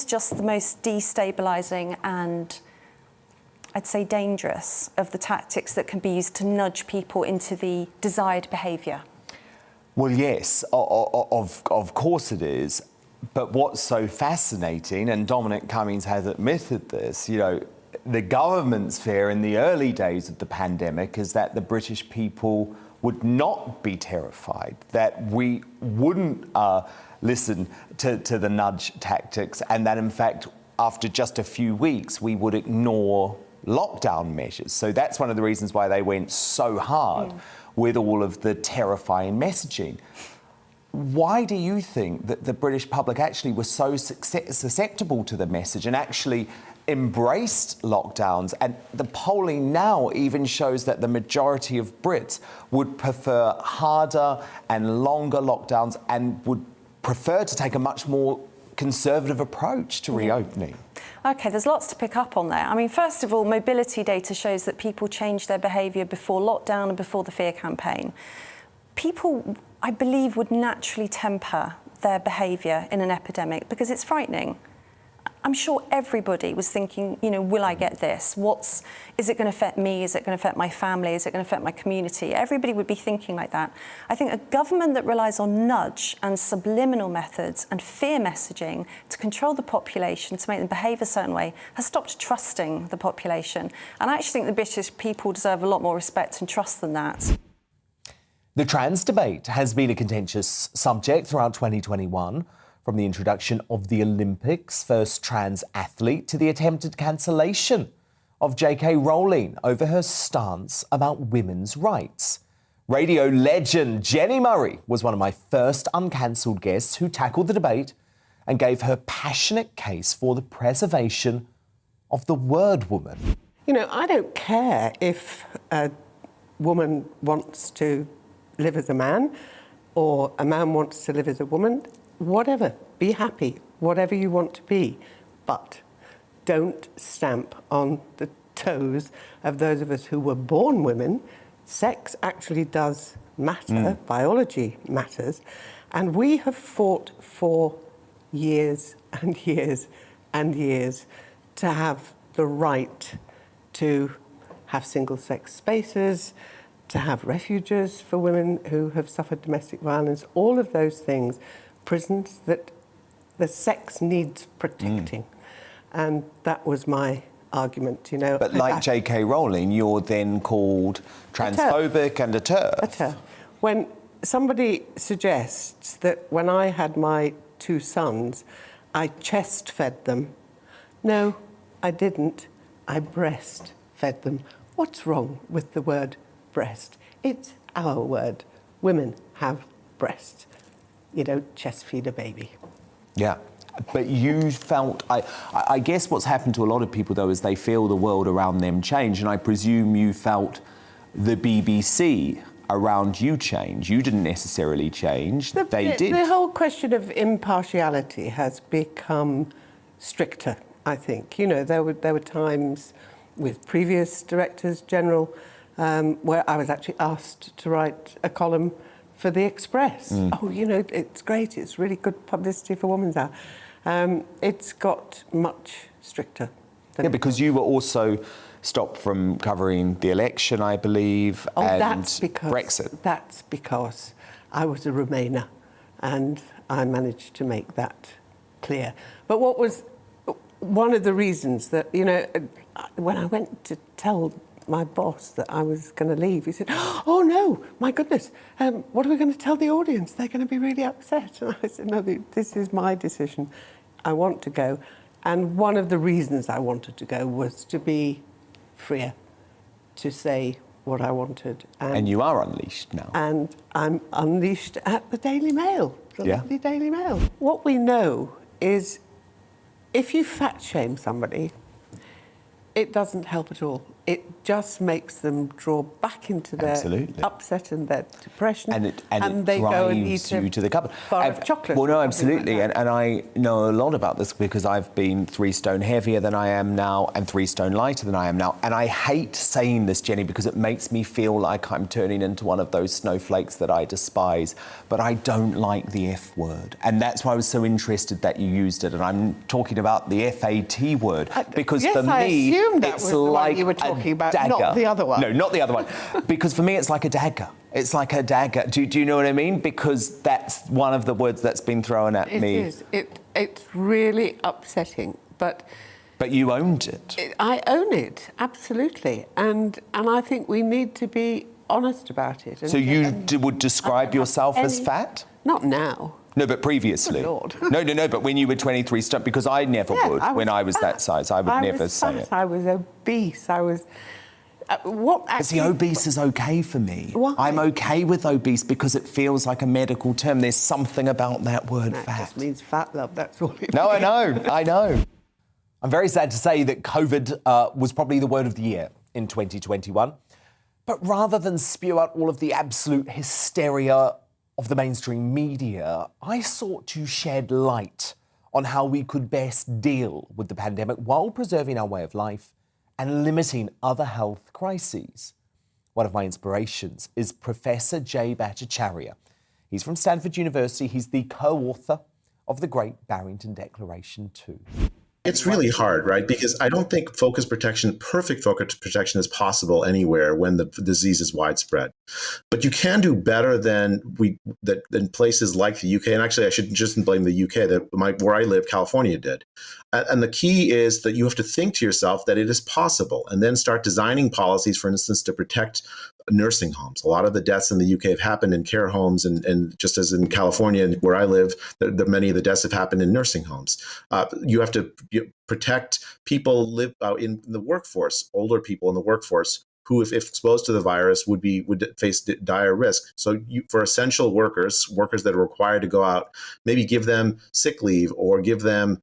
is just the most destabilising and, I'd say, dangerous of the tactics that can be used to nudge people into the desired behaviour. Well, yes, of course it is. But what's so fascinating, and Dominic Cummings has admitted this, you know, the government's fear in the early days of the pandemic is that the British people would not be terrified, that we wouldn't listen to the nudge tactics, and that, in fact, after just a few weeks, we would ignore lockdown measures. So that's one of the reasons why they went so hard with all of the terrifying messaging. Why do you think that the British public actually was so susceptible to the message and actually embraced lockdowns? And the polling now even shows that the majority of Brits would prefer harder and longer lockdowns and would prefer to take a much more conservative approach to reopening. OK, there's lots to pick up on there. I mean, first of all, mobility data shows that people changed their behaviour before lockdown and before the fear campaign. People, I believe, would naturally temper their behaviour in an epidemic because it's frightening. I'm sure everybody was thinking, you know, will I get this? Is it going to affect me? Is it going to affect my family? Is it going to affect my community? Everybody would be thinking like that. I think a government that relies on nudge and subliminal methods and fear messaging to control the population, to make them behave a certain way, has stopped trusting the population. And I actually think the British people deserve a lot more respect and trust than that. The trans debate has been a contentious subject throughout 2021, from the introduction of the Olympics, first trans athlete, to the attempted cancellation of J.K. Rowling over her stance about women's rights. Radio legend Jenni Murray was one of my first uncancelled guests who tackled the debate and gave her passionate case for the preservation of the word woman. You know, I don't care if a woman wants to live as a man or a man wants to live as a woman. Whatever, be happy, whatever you want to be, but don't stamp on the toes of those of us who were born women. Sex actually does matter, biology matters, and we have fought for years and years and years to have the right to have single-sex spaces, to have refuges for women who have suffered domestic violence, all of those things. Prisons that the sex needs protecting. And that was my argument, you know. But like J.K. Rowling, you're then called transphobic and a TERF. A TERF. When somebody suggests that when I had my 2 sons, I chest-fed them. No, I didn't. I breastfed them. What's wrong with the word breast? It's our word. Women have breasts. You don't chest feed a baby. Yeah, but you felt, I guess what's happened to a lot of people, though, is they feel the world around them change, and I presume you felt the BBC around you change. You didn't necessarily change, they did. The whole question of impartiality has become stricter, I think. You know, there were times with previous directors general where I was actually asked to write a column for The Express. Oh, you know, it's great, it's really good publicity for Women's Hour. It's got much stricter. Yeah, because you were also stopped from covering the election, I believe, and that's because, Brexit. That's because I was a Remainer, and I managed to make that clear. But what was one of the reasons that, you know, when I went to tell my boss that I was going to leave, he said, oh no, my goodness, what are we going to tell the audience? They're going to be really upset. And I said, no, this is my decision. I want to go. And one of the reasons I wanted to go was to be freer, to say what I wanted. And you are unleashed now. And I'm unleashed at the Daily Mail, the lovely Daily Mail. What we know is if you fat shame somebody, it doesn't help at all. it just makes them draw back into their Absolutely. upset and their depression, and it they go and drives eat you to the cupboard. a bar of chocolate. Well, no, or something absolutely, like that. and I know a lot about this because I've been 3 stone heavier than I am now and 3 stone lighter than I am now. And I hate saying this, Jenny, because it makes me feel like I'm turning into one of those snowflakes that I despise. But I don't like the F word, and that's why I was so interested that you used it. And I'm talking about the FAT word because yes, for me, I assumed that it's was the like one you were talking about, dagger. not the other one. No, not the other one. Because for me, it's like a dagger. It's like a dagger. Do you know what I mean? Because that's one of the words that's been thrown at me. It is. It's really upsetting, but you owned it. I own it, absolutely. And I think we need to be honest about it. So you would describe yourself as fat? Not now. No, but previously. Good Lord. No, but when you were 23 stone, because I never would. When I was that size, I would never say it. I was obese. I was... But see, obese is okay for me. Why? I'm okay with obese because it feels like a medical term. There's something about that word That fat. just means fat, love, that's all it No, means. I know. I'm very sad to say that COVID was probably the word of the year in 2021. But rather than spew out all of the absolute hysteria of the mainstream media, I sought to shed light on how we could best deal with the pandemic while preserving our way of life and limiting other health crises. One of my inspirations is Professor J. Bhattacharya. He's from Stanford University. He's the co-author of the Great Barrington Declaration too. It's really hard, right? Because I don't think perfect focus protection is possible anywhere when the disease is widespread. But you can do better than places like the UK. And actually, I shouldn't just blame the UK. Where I live, California did. And the key is that you have to think to yourself that it is possible, and then start designing policies, for instance, to protect nursing homes. A lot of the deaths in the UK have happened in care homes, and just as in California, where I live, many of the deaths have happened in nursing homes. You have to protect people live in the workforce, older people in the workforce, who, if exposed to the virus, would face dire risk. So for essential workers that are required to go out, maybe give them sick leave or give them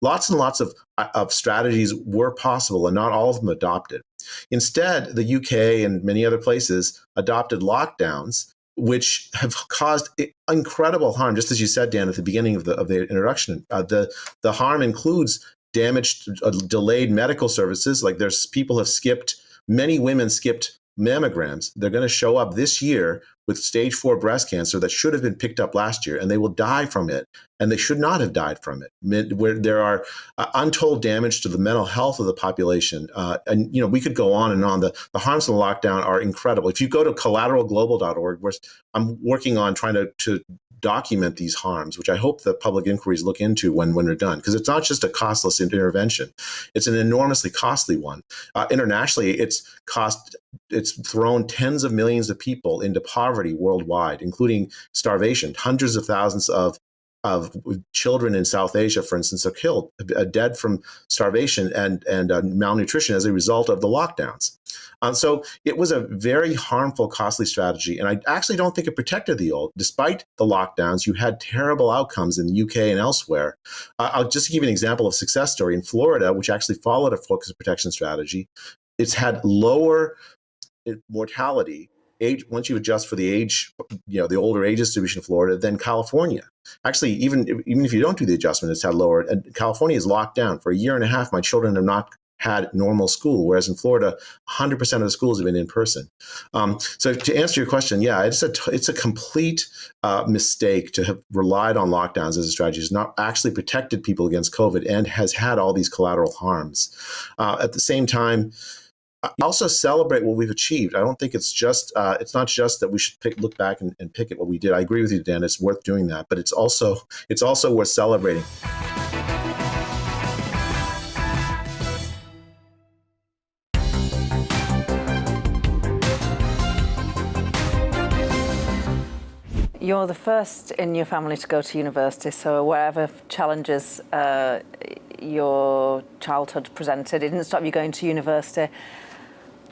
lots and lots of strategies were possible, and not all of them adopted. Instead, the UK and many other places adopted lockdowns, which have caused incredible harm. Just as you said, Dan, at the beginning of the introduction, the harm includes damaged, delayed medical services. Like many women skipped mammograms. They're going to show up this year with stage 4 breast cancer that should have been picked up last year, and they will die from it. And they should not have died from it. Where there are untold damage to the mental health of the population. And, we could go on and on. The harms of the lockdown are incredible. If you go to collateralglobal.org, where I'm working on trying to document these harms, which I hope the public inquiries look into when they're done, because it's not just a costless intervention. It's an enormously costly one. Internationally, it's thrown tens of millions of people into poverty worldwide, including starvation. Hundreds of thousands of children in South Asia, for instance, are killed, dead from starvation and malnutrition as a result of the lockdowns. So it was a very harmful, costly strategy. And I actually don't think it protected the old. Despite the lockdowns, you had terrible outcomes in the UK and elsewhere. I'll just give you an example of a success story. In Florida, which actually followed a focus protection strategy, it's had lower mortality once you adjust for the age, the older age distribution of Florida, than California. Actually, even if you don't do the adjustment, it's had lower. And California is locked down. For a year and a half, my children have not had normal school, whereas in Florida, 100% of the schools have been in person. So to answer your question, yeah, it's a complete mistake to have relied on lockdowns as a strategy. It's not actually protected people against COVID and has had all these collateral harms. At the same time, I also celebrate what we've achieved. I don't think it's not just that we should look back and pick at what we did. I agree with you, Dan. It's worth doing that, but it's also worth celebrating. You're the first in your family to go to university, so whatever challenges your childhood presented, it didn't stop you going to university.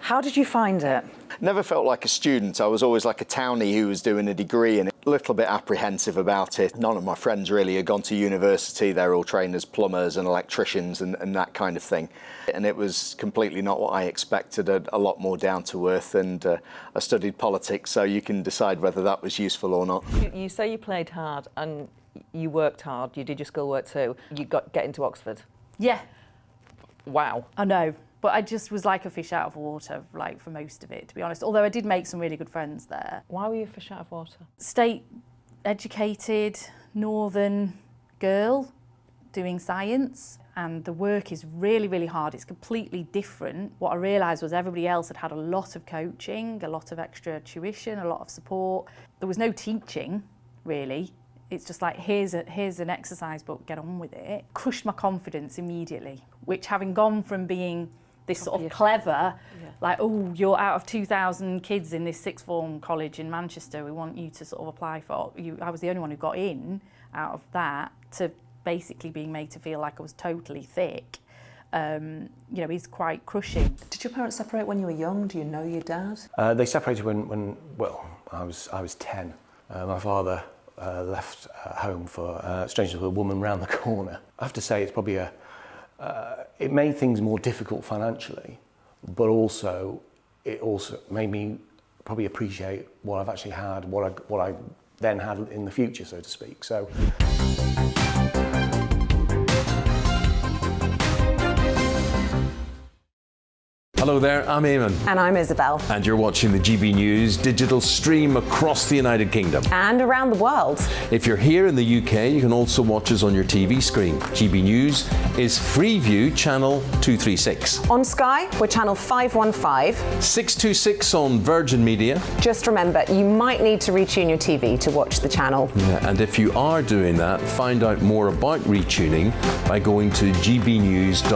How did you find it? Never felt like a student. I was always like a townie who was doing a degree and a little bit apprehensive about it. None of my friends really had gone to university. They're all trained as plumbers and electricians and that kind of thing. And it was completely not what I expected, a lot more down to earth. And I studied politics, so you can decide whether that was useful or not. You say you played hard and you worked hard. You did your schoolwork too. You get into Oxford. Yeah, Wow. I know. But I just was like a fish out of water, like, for most of it, to be honest. Although I did make some really good friends there. Why were you a fish out of water? State educated, northern girl doing science. And the work is really, really hard. It's completely different. What I realised was everybody else had a lot of coaching, a lot of extra tuition, a lot of support. There was no teaching, really. It's just like, here's an exercise book, get on with it. Crushed my confidence immediately, which, having gone from being this sort of clever, like, oh, you're out of 2,000 kids in this sixth form college in Manchester, we want you to sort of apply for, I was the only one who got in out of that, to basically being made to feel like I was totally thick, is quite crushing. Did your parents separate when you were young? Do you know your dad? They separated when I was 10. My father left home for strangely with a woman round the corner. I have to say, it's probably it made things more difficult financially, but it also made me probably appreciate what I've actually had, what I then had in the future, so to speak. So. Hello there, I'm Eamon. And I'm Isabel. And you're watching the GB News digital stream across the United Kingdom. And around the world. If you're here in the UK, you can also watch us on your TV screen. GB News is Freeview channel 236. On Sky, we're channel 515. 626 on Virgin Media. Just remember, you might need to retune your TV to watch the channel. Yeah, and if you are doing that, find out more about retuning by going to gbnews.uk.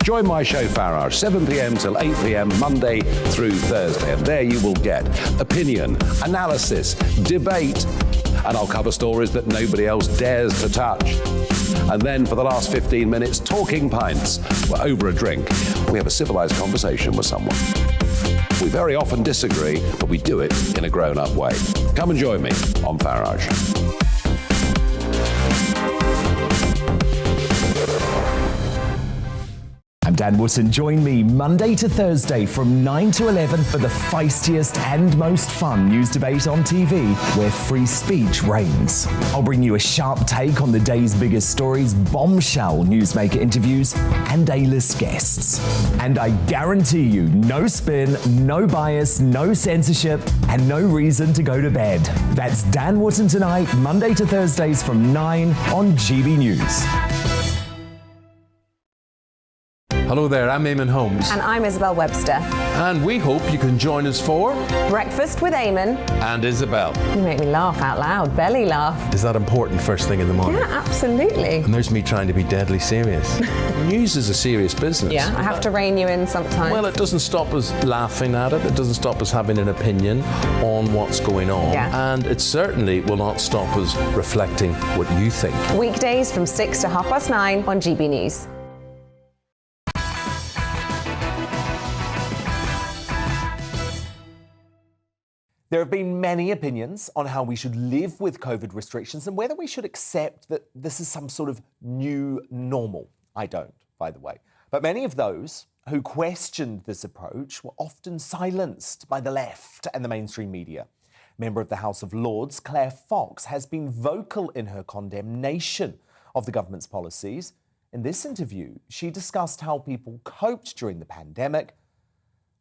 Join my show Farage, 7 p.m. till 8 p.m. Monday through Thursday. And there you will get opinion, analysis, debate, and I'll cover stories that nobody else dares to touch. And then for the last 15 minutes, talking pints. We're over a drink. We have a civilised conversation with someone. We very often disagree, but we do it in a grown-up way. Come and join me on Farage. I'm Dan Wootton. Join me Monday to Thursday from 9 to 11 for the feistiest and most fun news debate on TV, where free speech reigns. I'll bring you a sharp take on the day's biggest stories, bombshell newsmaker interviews, and A-list guests. And I guarantee you, no spin, no bias, no censorship, and no reason to go to bed. That's Dan Wootton tonight, Monday to Thursdays from 9 on GB News. Hello there, I'm Eamon Holmes. And I'm Isabel Webster. And we hope you can join us for Breakfast with Eamon. And Isabel. You make me laugh out loud, belly laugh. Is that important first thing in the morning? Yeah, absolutely. And there's me trying to be deadly serious. News is a serious business. Yeah, I have to rein you in sometimes. Well, it doesn't stop us laughing at it. It doesn't stop us having an opinion on what's going on. Yeah. And it certainly will not stop us reflecting what you think. Weekdays from 6 to 9:30 on GB News. There have been many opinions on how we should live with COVID restrictions and whether we should accept that this is some sort of new normal. I don't, by the way. But many of those who questioned this approach were often silenced by the left and the mainstream media. Member of the House of Lords, Claire Fox, has been vocal in her condemnation of the government's policies. In this interview, she discussed how people coped during the pandemic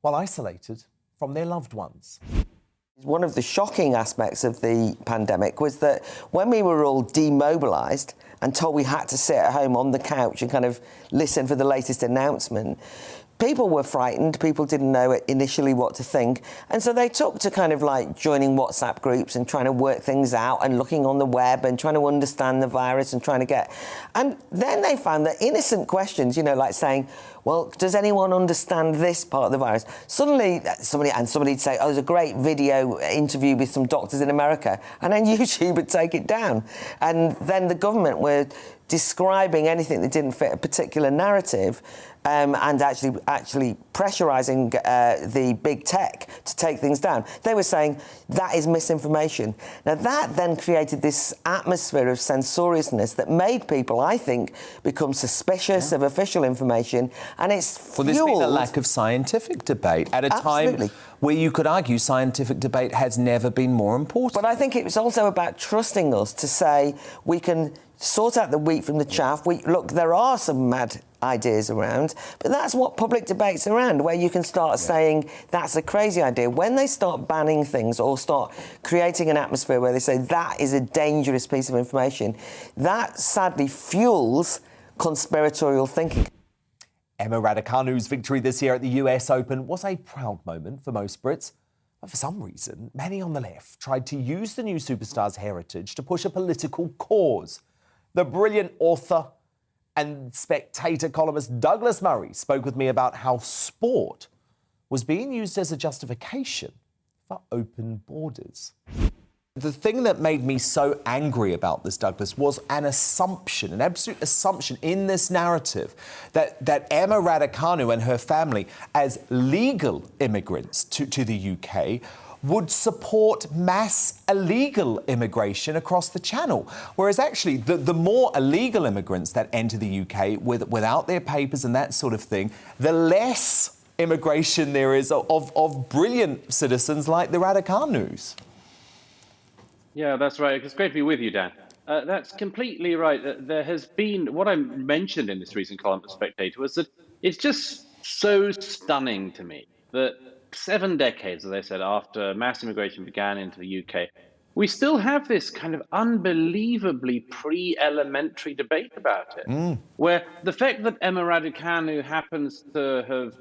while isolated from their loved ones. One of the shocking aspects of the pandemic was that when we were all demobilised and told we had to sit at home on the couch and kind of listen for the latest announcement, people were frightened, people didn't know initially what to think, and so they took to kind of like joining WhatsApp groups and trying to work things out and looking on the web and trying to understand the virus and trying to get... And then they found that innocent questions, like saying, well, does anyone understand this part of the virus? Suddenly, somebody'd say, oh, there's a great video interview with some doctors in America, and then YouTube would take it down. And then the government were describing anything that didn't fit a particular narrative, and actually pressurising the big tech to take things down. They were saying that is misinformation. Now that then created this atmosphere of censoriousness that made people, I think, become suspicious of official information, and it's fueled... Well, there's been a lack of scientific debate at a time where you could argue scientific debate has never been more important. But I think it was also about trusting us to say we can sort out the wheat from the chaff. Look, there are some mad ideas around, but that's what public debate's around, where you can start saying that's a crazy idea. When they start banning things or start creating an atmosphere where they say that is a dangerous piece of information, that sadly fuels conspiratorial thinking. Emma Raducanu's victory this year at the US Open was a proud moment for most Brits. But for some reason, many on the left tried to use the new superstar's heritage to push a political cause. The brilliant author and Spectator columnist Douglas Murray spoke with me about how sport was being used as a justification for open borders. The thing that made me so angry about this, Douglas, was an assumption, an absolute assumption in this narrative that Emma Raducanu and her family, as legal immigrants to the UK, would support mass illegal immigration across the Channel. Whereas actually, the more illegal immigrants that enter the UK without their papers and that sort of thing, the less immigration there is of brilliant citizens like the Raducanus. Yeah, that's right. It's great to be with you, Dan. That's completely right. There has been, what I mentioned in this recent column at Spectator was that it's just so stunning to me that 7 decades, as I said, after mass immigration began into the UK, we still have this kind of unbelievably pre-elementary debate about it, where the fact that Emma Raducanu happens to have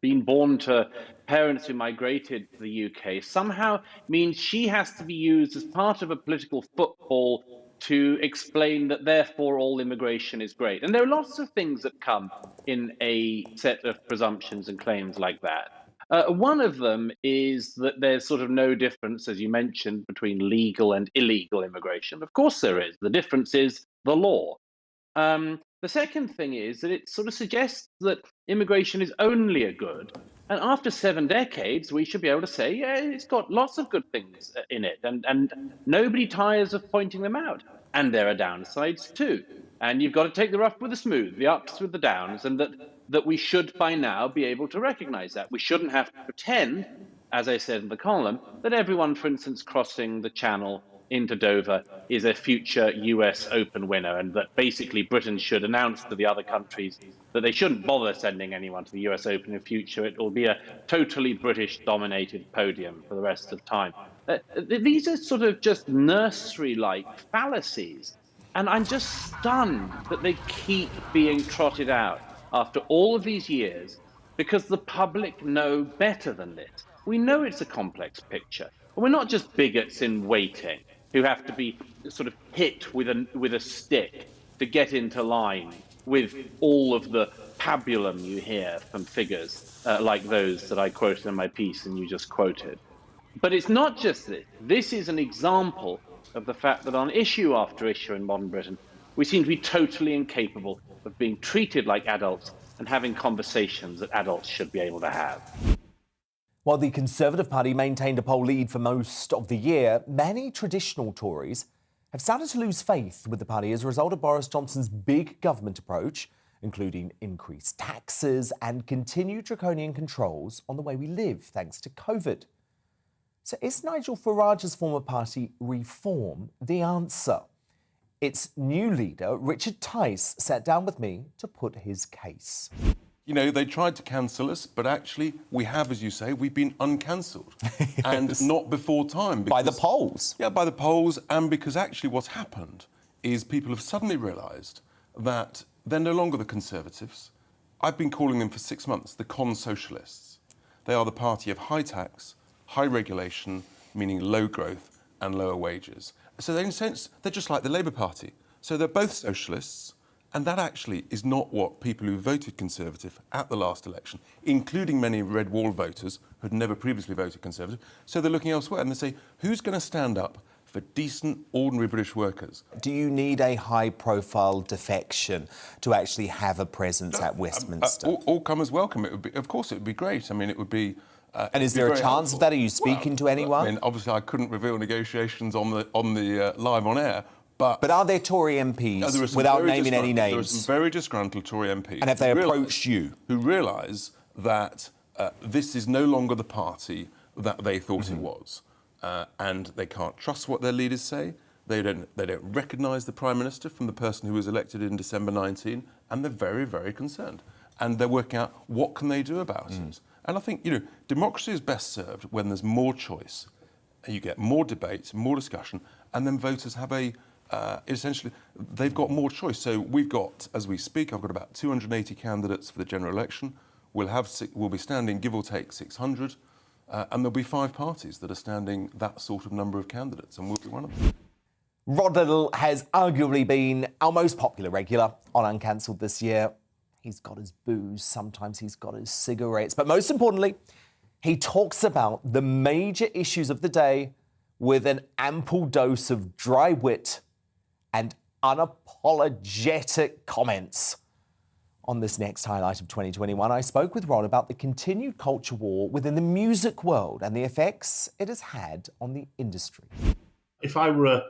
been born to parents who migrated to the UK somehow means she has to be used as part of a political football to explain that therefore all immigration is great. And there are lots of things that come in a set of presumptions and claims like that. One of them is that there's sort of no difference, as you mentioned, between legal and illegal immigration. Of course there is. The difference is the law. The second thing is that it sort of suggests that immigration is only a good. And after 7 decades, we should be able to say, yeah, it's got lots of good things in it. And nobody tires of pointing them out. And there are downsides too. And you've got to take the rough with the smooth, the ups with the downs, and that we should by now be able to recognize that. We shouldn't have to pretend, as I said in the column, that everyone, for instance, crossing the Channel into Dover is a future US Open winner, and that basically Britain should announce to the other countries that they shouldn't bother sending anyone to the US Open in future. It will be a totally British-dominated podium for the rest of time. These are sort of just nursery-like fallacies, and I'm just stunned that they keep being trotted out after all of these years, because the public know better than this. We know it's a complex picture. We're not just bigots in waiting who have to be sort of hit with a stick to get into line with all of the pabulum you hear from figures like those that I quoted in my piece and you just quoted. But it's not just this. This is an example of the fact that on issue after issue in modern Britain, we seem to be totally incapable of being treated like adults and having conversations that adults should be able to have. While the Conservative Party maintained a poll lead for most of the year, many traditional Tories have started to lose faith with the party as a result of Boris Johnson's big government approach, including increased taxes and continued draconian controls on the way we live thanks to COVID. So is Nigel Farage's former party Reform the answer? Its new leader, Richard Tice, sat down with me to put his case. You know, they tried to cancel us, but actually we have, as you say, we've been uncancelled. Yes. And not before time. By the polls? Yeah, by the polls, and because actually what's happened is people have suddenly realised that they're no longer the Conservatives. I've been calling them for 6 months the con-socialists. They are the party of high tax, high regulation, meaning low growth and lower wages. So in a sense, they're just like the Labour Party. So they're both socialists, and that actually is not what people who voted Conservative at the last election, including many Red Wall voters who had never previously voted Conservative, so they're looking elsewhere and they say, who's going to stand up for decent, ordinary British workers. Do you need a high-profile defection to actually have a presence at Westminster? All comers welcome. It would be, of course, it would be great. I mean, it would be. And is there a chance of that? Are you speaking to anyone? I mean, obviously, I couldn't reveal negotiations on the live on air. But are there Tory MPs, without naming any names? There are some very disgruntled Tory MPs. And have they approached you? Who realise that this is no longer the party that they thought it was. And they can't trust what their leaders say. They don't recognise the Prime Minister from the person who was elected in December 19, and they're very, very concerned. And they're working out what can they do about it. And I think, democracy is best served when there's more choice, and you get more debate, more discussion, and then voters have essentially, they've got more choice. So we've got, as we speak, I've got about 280 candidates for the general election. We'll be standing, give or take, 600. And there'll be 5 parties that are standing that sort of number of candidates, and we'll be one of them. Rod Liddle has arguably been our most popular regular on Uncancelled this year. He's got his booze, sometimes he's got his cigarettes, but most importantly, he talks about the major issues of the day with an ample dose of dry wit and unapologetic comments. On this next highlight of 2021, I spoke with Rod about the continued culture war within the music world and the effects it has had on the industry. If I were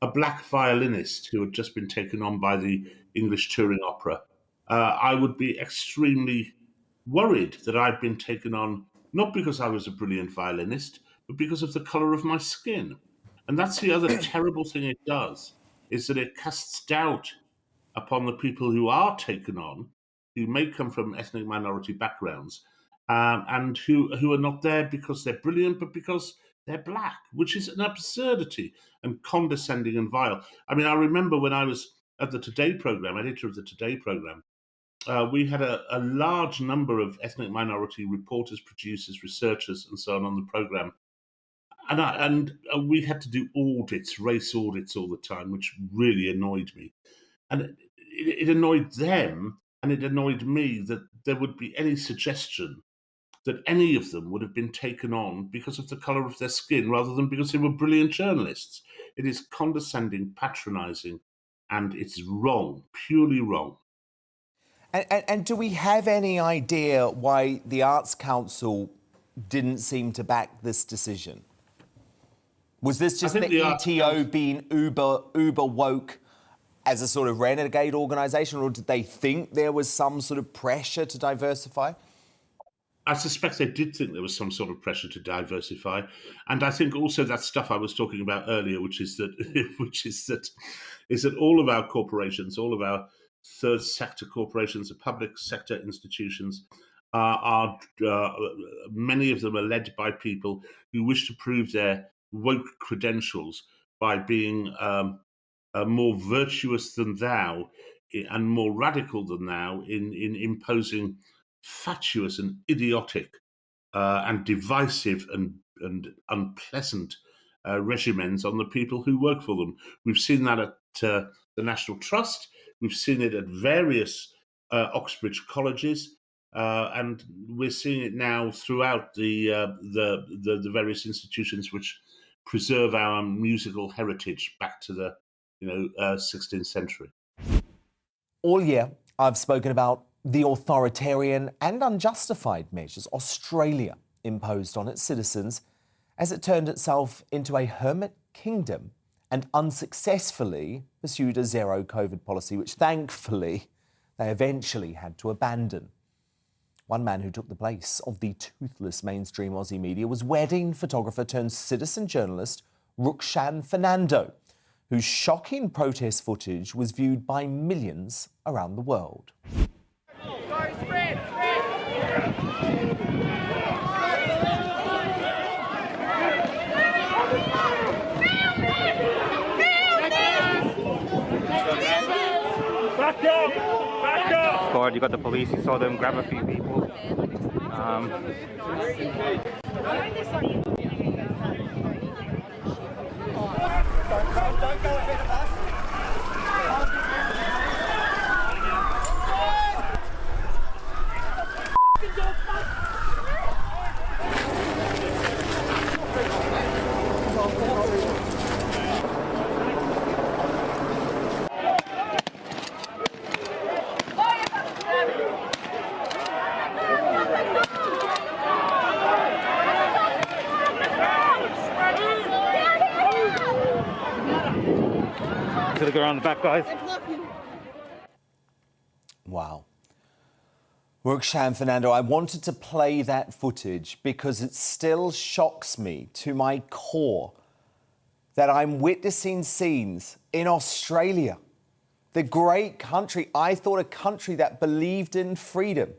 a black violinist who had just been taken on by the English touring opera, I would be extremely worried that I'd been taken on not because I was a brilliant violinist, but because of the colour of my skin. And that's the other terrible thing it does, is that it casts doubt upon the people who are taken on, who may come from ethnic minority backgrounds, and who are not there because they're brilliant, but because they're black, which is an absurdity and condescending and vile. I mean, I remember when I was at the Today programme, editor of the Today programme, we had a large number of ethnic minority reporters, producers, researchers, and so on the programme. And we had to do audits, race audits all the time, which really annoyed me. And it annoyed them, and it annoyed me that there would be any suggestion that any of them would have been taken on because of the colour of their skin rather than because they were brilliant journalists. It is condescending, patronising, and it's wrong, purely wrong. And do we have any idea why the Arts Council didn't seem to back this decision? Was this just the ETO being uber woke as a sort of renegade organisation, or did they think there was some sort of pressure to diversify? I suspect they did think there was some sort of pressure to diversify, and I think also that stuff I was talking about earlier, which is that all of our corporations, all of our third sector corporations, the public sector institutions, are many of them are led by people who wish to prove their woke credentials by being more virtuous than thou and more radical than thou in imposing fatuous and idiotic and divisive and unpleasant regimens on the people who work for them. We've seen that at the National Trust. We've seen it at various Oxbridge colleges, and we're seeing it now throughout the various institutions which preserve our musical heritage back to the 16th century. All year, I've spoken about the authoritarian and unjustified measures Australia imposed on its citizens as it turned itself into a hermit kingdom and unsuccessfully pursued a zero-COVID policy, which thankfully they eventually had to abandon. One man who took the place of the toothless mainstream Aussie media was wedding photographer turned citizen journalist RUKSHAN FERNANDO, whose shocking protest footage was viewed by millions around the world. Back up! Back up! Squad, you got the police, you saw them grab a few people. go around the back, guys. Wow. RUKSHAN Fernando, I wanted to play that footage because it still shocks me to my core that I'm witnessing scenes in Australia, the great country, I thought a country that believed in freedom,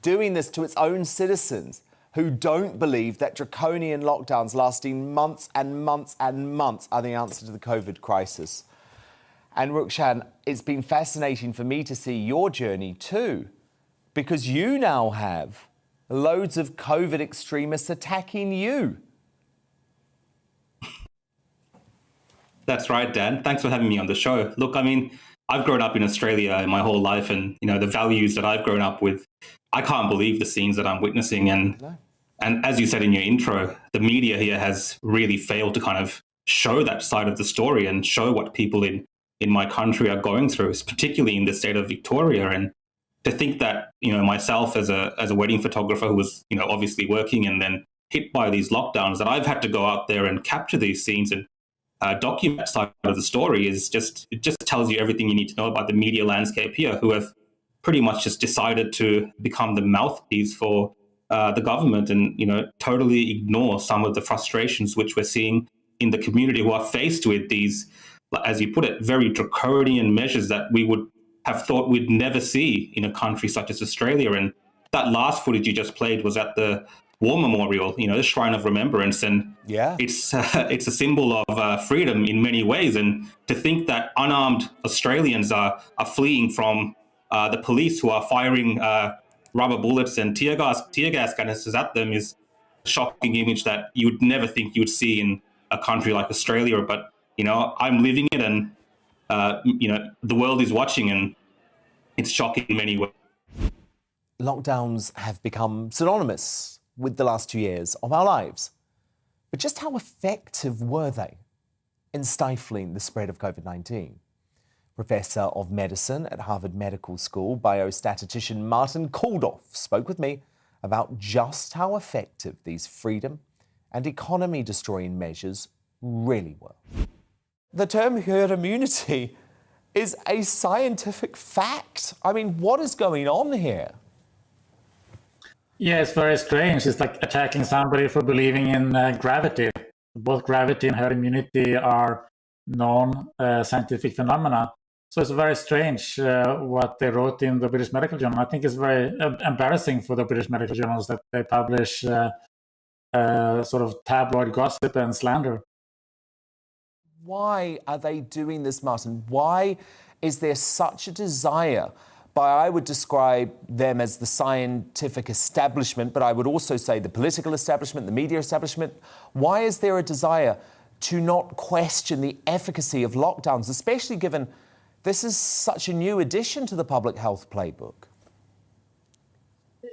doing this to its own citizens who don't believe that draconian lockdowns lasting months and months and months are the answer to the COVID crisis. And RUKSHAN, it's been fascinating for me to see your journey too, because you now have loads of COVID extremists attacking you. That's right, Dan. Thanks for having me on the show. Look, I mean, I've grown up in Australia my whole life, and the values that I've grown up with, I can't believe the scenes that I'm witnessing. And as you said in your intro, the media here has really failed to kind of show that side of the story and show what people in my country are going through, particularly in the state of Victoria. And to think that, myself as a wedding photographer who was, obviously working and then hit by these lockdowns, that I've had to go out there and capture these scenes and document that side of the story it just tells you everything you need to know about the media landscape here, who have pretty much just decided to become the mouthpiece for the government and, totally ignore some of the frustrations which we're seeing in the community who are faced with these, as you put it, very draconian measures that we would have thought we'd never see in a country such as Australia. And that last footage you just played was at the War Memorial, the Shrine of Remembrance, and it's a symbol of freedom in many ways. And to think that unarmed Australians are fleeing from the police who are firing rubber bullets and tear gas canisters at them is a shocking image that you would never think you would see in a country like Australia. But I'm living it, and the world is watching, and it's shocking in many ways. Lockdowns have become synonymous with the last 2 years of our lives. But just how effective were they in stifling the spread of COVID-19? Professor of Medicine at Harvard Medical School, biostatistician Martin Kulldorff spoke with me about just how effective these freedom and economy-destroying measures really were. The term herd immunity is a scientific fact. I mean, what is going on here? Yeah, it's very strange. It's like attacking somebody for believing in gravity. Both gravity and herd immunity are known scientific phenomena. So it's very strange what they wrote in the British Medical Journal. I think it's very embarrassing for the British Medical Journals that they publish sort of tabloid gossip and slander. Why are they doing this, Martin? Why is there such a desire by, I would describe them as the scientific establishment, but I would also say the political establishment, the media establishment? Why is there a desire to not question the efficacy of lockdowns, especially given this is such a new addition to the public health playbook?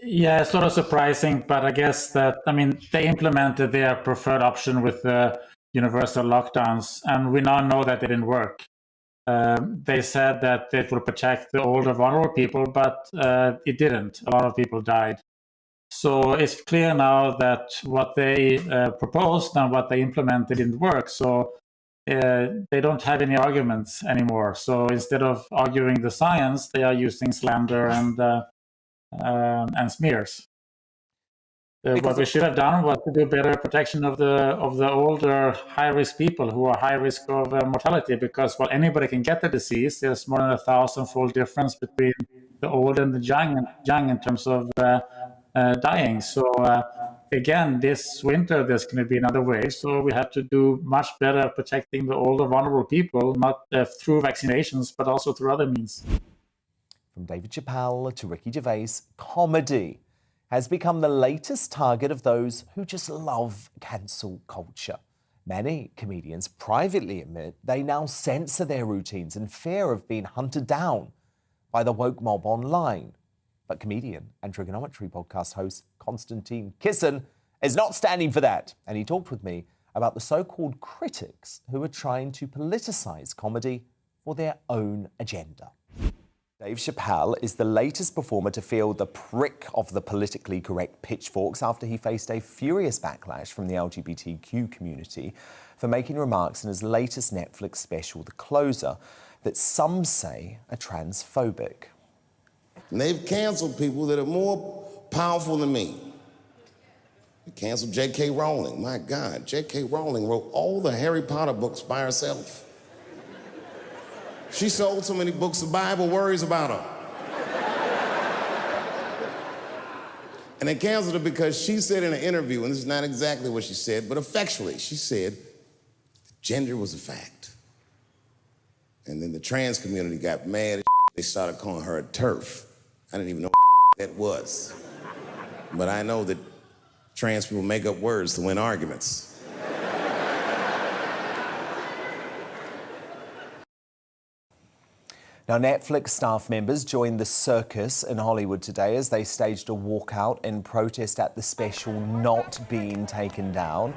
Yeah, it's sort of surprising, but I guess that, they implemented their preferred option with the universal lockdowns, and we now know that it didn't work. They said that it would protect the older, vulnerable people, but it didn't. A lot of people died. So it's clear now that what they proposed and what they implemented didn't work. So they don't have any arguments anymore. So instead of arguing the science, they are using slander and smears. What we should have done was to do better protection of the older high-risk people who are high risk of mortality, because while anybody can get the disease, there's more than 1,000-fold difference between the old and the young in terms of dying. So again, this winter there's going to be another wave, so we have to do much better protecting the older vulnerable people, not through vaccinations, but also through other means. From David Chappelle to Ricky Gervais, comedy has become the latest target of those who just love cancel culture. Many comedians privately admit they now censor their routines in fear of being hunted down by the woke mob online. But comedian and Trigonometry podcast host Konstantin Kisin is not standing for that, and he talked with me about the so-called critics who are trying to politicize comedy for their own agenda. Dave Chappelle is the latest performer to feel the prick of the politically correct pitchforks after he faced a furious backlash from the LGBTQ community for making remarks in his latest Netflix special, The Closer, that some say are transphobic. And they've canceled people that are more powerful than me. They canceled J.K. Rowling. My God, J.K. Rowling wrote all the Harry Potter books by herself. She sold so many books, the Bible worries about her. And they canceled her because she said in an interview, and this is not exactly what she said, but effectually, she said gender was a fact. And then the trans community got mad. They started calling her a TERF. I didn't even know what that was. But I know that trans people make up words to win arguments. Now, Netflix staff members joined the circus in Hollywood today as they staged a walkout in protest at the special not being taken down.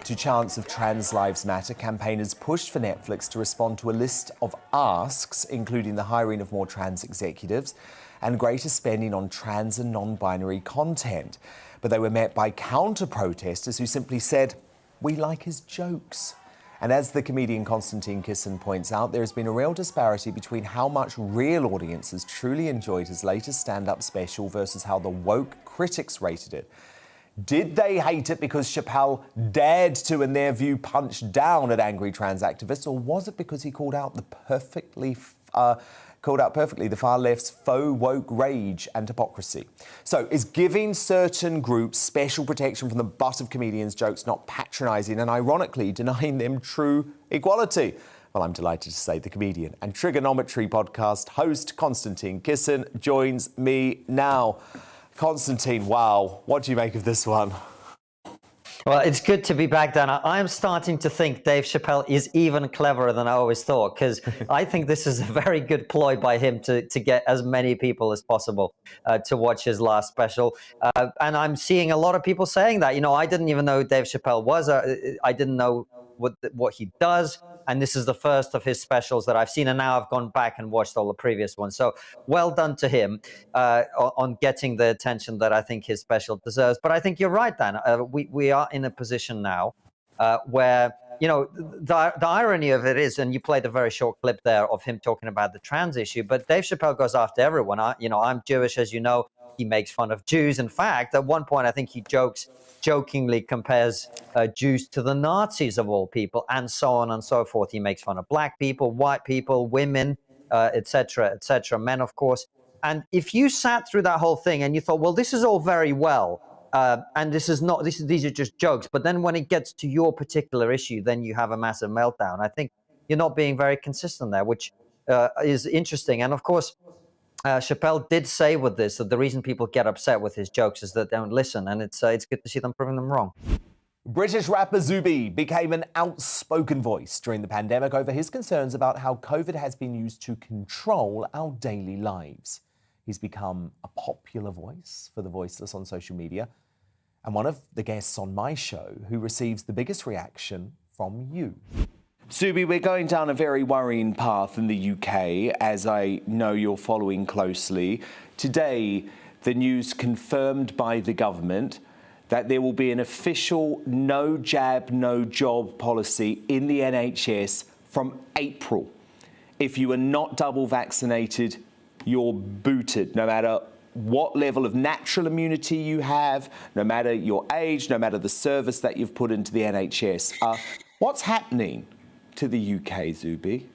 To chants of Trans Lives Matter, campaigners pushed for Netflix to respond to a list of asks, including the hiring of more trans executives and greater spending on trans and non-binary content. But they were met by counter-protesters who simply said, "We like his jokes." And as the comedian Konstantin Kisin points out, there has been a real disparity between how much real audiences truly enjoyed his latest stand-up special versus how the woke critics rated it. Did they hate it because Chappelle dared to, in their view, punch down at angry trans activists, or was it because he called out perfectly the far left's faux woke rage and hypocrisy? So, is giving certain groups special protection from the butt of comedians' jokes not patronising and ironically denying them true equality? Well, I'm delighted to say the comedian and Trigonometry podcast host Konstantin Kisin joins me now. Konstantin, wow, what do you make of this one? Well, it's good to be back, Dan. I'm starting to think Dave Chappelle is even cleverer than I always thought, because I think this is a very good ploy by him to get as many people as possible to watch his last special. And I'm seeing a lot of people saying that. You know, I didn't even know who Dave Chappelle was. I didn't know what he does. And this is the first of his specials that I've seen. And now I've gone back and watched all the previous ones. So well done to him on getting the attention that I think his special deserves. But I think you're right, Dan. We are in a position now where, you know, the irony of it is, and you played a very short clip there of him talking about the trans issue, but Dave Chappelle goes after everyone. I'm Jewish, as you know. He makes fun of Jews. In fact, at one point, I think he jokingly compares Jews to the Nazis of all people, and so on and so forth. He makes fun of black people, white people, women, etc., men, of course. And if you sat through that whole thing and you thought, well, this is all very well, and these are just jokes, but then when it gets to your particular issue, then you have a massive meltdown. I think you're not being very consistent there, which is interesting. And of course, Chappelle did say with this that the reason people get upset with his jokes is that they don't listen, and it's good to see them proving them wrong. British rapper Zuby became an outspoken voice during the pandemic over his concerns about how COVID has been used to control our daily lives. He's become a popular voice for the voiceless on social media, and one of the guests on my show who receives the biggest reaction from you. Zuby, we're going down a very worrying path in the UK, as I know you're following closely. Today, the news confirmed by the government that there will be an official no jab, no job policy in the NHS from April. If you are not double vaccinated, you're booted, no matter what level of natural immunity you have, no matter your age, no matter the service that you've put into the NHS. What's happening to the UK, Zuby?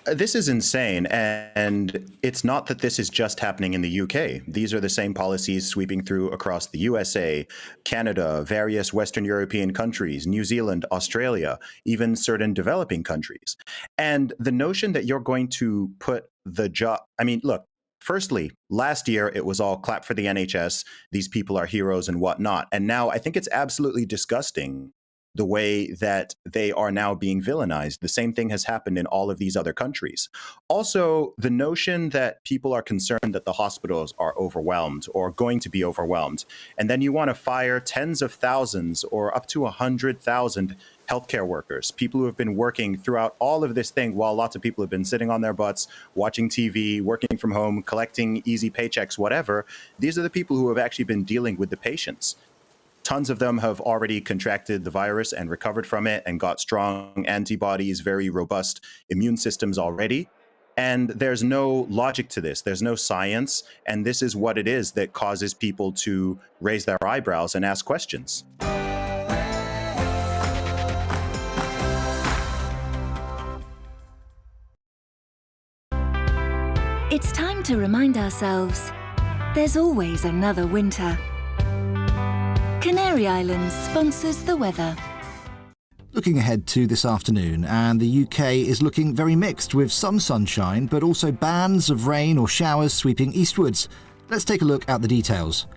This is insane, and it's not that this is just happening in the UK. These are the same policies sweeping through across the USA, Canada, various Western European countries, New Zealand, Australia, even certain developing countries. And the notion that you're going to put the job, I mean, look, firstly, last year it was all clap for the NHS, these people are heroes and whatnot. And now I think it's absolutely disgusting the way that they are now being villainized. The same thing has happened in all of these other countries. Also, the notion that people are concerned that the hospitals are overwhelmed or going to be overwhelmed, and then you want to fire tens of thousands or up to 100,000 healthcare workers, people who have been working throughout all of this thing while lots of people have been sitting on their butts, watching TV, working from home, collecting easy paychecks, whatever. These are the people who have actually been dealing with the patients. Tons of them have already contracted the virus and recovered from it and got strong antibodies, very robust immune systems already. And there's no logic to this. There's no science. And this is what it is that causes people to raise their eyebrows and ask questions. It's time to remind ourselves there's always another winter. Canary Islands sponsors the weather. Looking ahead to this afternoon, and the UK is looking very mixed with some sunshine but also bands of rain or showers sweeping eastwards. Let's take a look at the details.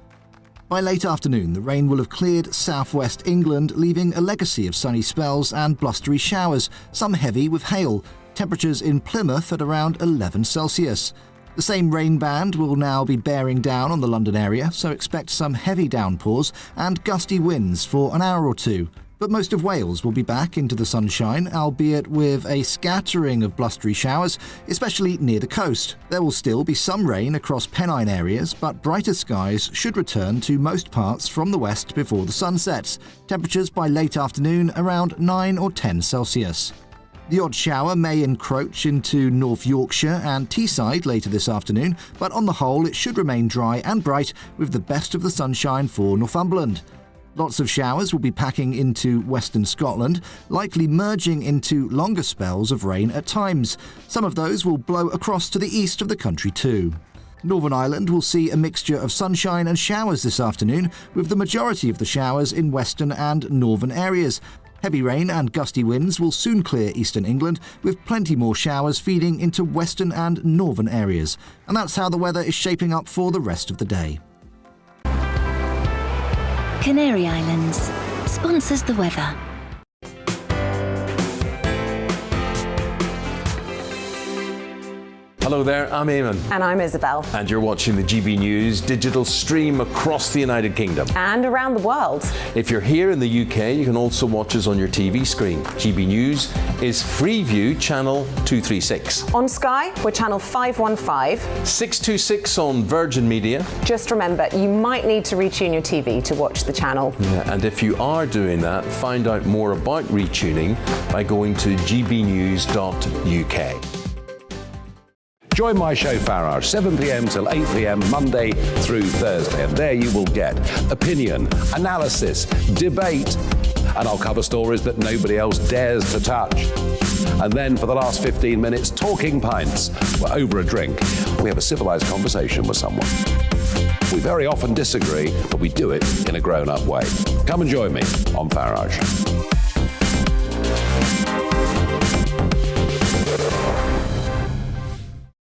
By late afternoon, the rain will have cleared southwest England, leaving a legacy of sunny spells and blustery showers, some heavy with hail. Temperatures in Plymouth at around 11 Celsius. The same rain band will now be bearing down on the London area, so expect some heavy downpours and gusty winds for an hour or two. But most of Wales will be back into the sunshine, albeit with a scattering of blustery showers, especially near the coast. There will still be some rain across Pennine areas, but brighter skies should return to most parts from the west before the sun sets. Temperatures by late afternoon around 9 or 10 Celsius. The odd shower may encroach into North Yorkshire and Teesside later this afternoon, but on the whole it should remain dry and bright with the best of the sunshine for Northumberland. Lots of showers will be packing into western Scotland, likely merging into longer spells of rain at times. Some of those will blow across to the east of the country too. Northern Ireland will see a mixture of sunshine and showers this afternoon, with the majority of the showers in western and northern areas. Heavy rain and gusty winds will soon clear eastern England, with plenty more showers feeding into western and northern areas. And that's how the weather is shaping up for the rest of the day. Canary Islands sponsors the weather. Hello there, I'm Eamon. And I'm Isabel. And you're watching the GB News digital stream across the United Kingdom. And around the world. If you're here in the UK, you can also watch us on your TV screen. GB News is Freeview channel 236. On Sky, we're channel 515. 626 on Virgin Media. Just remember, you might need to retune your TV to watch the channel. Yeah, and if you are doing that, find out more about retuning by going to gbnews.uk. Join my show Farage, 7 p.m. till 8 p.m. Monday through Thursday. And there you will get opinion, analysis, debate, and I'll cover stories that nobody else dares to touch. And then for the last 15 minutes, talking pints. We're over a drink. We have a civilized conversation with someone. We very often disagree, but we do it in a grown-up way. Come and join me on Farage.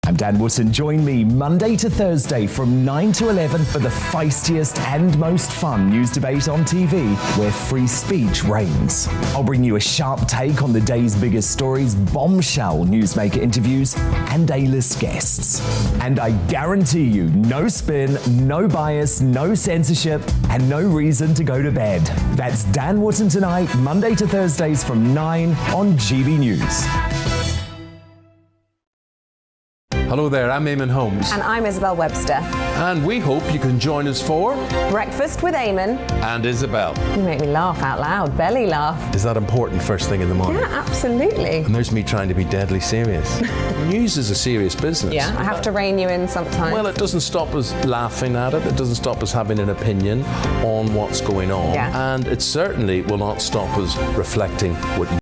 I'm Dan Wootton. Join me Monday to Thursday from 9 to 11 for the feistiest and most fun news debate on TV, where free speech reigns. I'll bring you a sharp take on the day's biggest stories, bombshell newsmaker interviews, and A-list guests. And I guarantee you, no spin, no bias, no censorship, and no reason to go to bed. That's Dan Wootton tonight, Monday to Thursdays from 9 on GB News. Hello there, I'm Eamon Holmes. And I'm Isabel Webster. And we hope you can join us for Breakfast with Eamon. And Isabel. You make me laugh out loud, belly laugh. Is that important first thing in the morning? Yeah, absolutely. And there's me trying to be deadly serious. News is a serious business. Yeah, I have to rein you in sometimes. Well, it doesn't stop us laughing at it. It doesn't stop us having an opinion on what's going on. Yeah. And it certainly will not stop us reflecting what